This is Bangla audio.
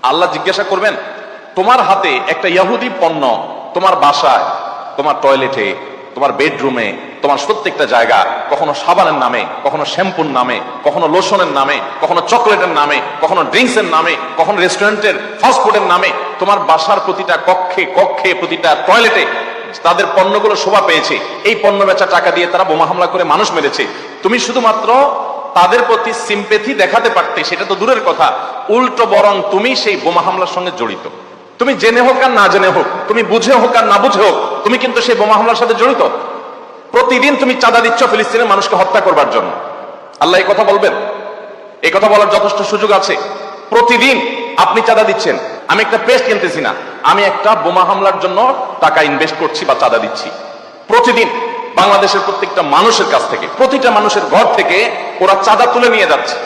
আল্লাহ জিজ্ঞাসা করবেন, তোমার হাতে একটা ইহুদি পণ্য তোমার বাসায়, তোমার টয়লেটে, তোমার বেডরুমে, তোমার প্রত্যেকটা জায়গা, কখনো সাবানের নামে, কখনো শ্যাম্পুর নামে, কখনো লোশনের নামে, কখনো চকলেটের নামে, কখনো ড্রিঙ্কসের নামে, কখনো রেস্টুরেন্টের ফাস্টফুডের নামে, তোমার বাসার প্রতিটা কক্ষে কক্ষে, প্রতিটা টয়লেটে তাদের পণ্যগুলো শোভা পেয়েছে। এই পণ্য বেচা টাকা দিয়ে তারা বোমা হামলা করে মানুষ মেরেছে। তুমি শুধুমাত্র তাদের প্রতি সিম্পেথি দেখাতে পারতে, সেটা তো দূরের কথা, উল্টো বরং তুমি সেই বোমা হামলার সঙ্গে জড়িত। তুমি জেনে হোক আর না জেনে হোক, তুমি বুঝে হোক আর না বুঝে হোক, তুমি কিন্তু সেই বোমা হামলার সাথে জড়িত। প্রতিদিন তুমি চাঁদা দিচ্ছ ফিলিস্তিনের মানুষকে হত্যা করবার জন্য। আল্লাহ এই কথা বলবেন? এই কথা বলার যথেষ্ট সুযোগ আছে? প্রতিদিন আপনি চাঁদা দিচ্ছেন। আমি একটা পেস্ট কিনতেছি না, আমি একটা বোমা হামলার জন্য টাকা ইনভেস্ট করছি বা চাঁদা দিচ্ছি। প্রতিদিন বাংলাদেশের প্রত্যেকটা মানুষের কাছ থেকে, প্রতিটা মানুষের ঘর থেকে ওরা চাঁদা তুলে নিয়ে যাচ্ছে।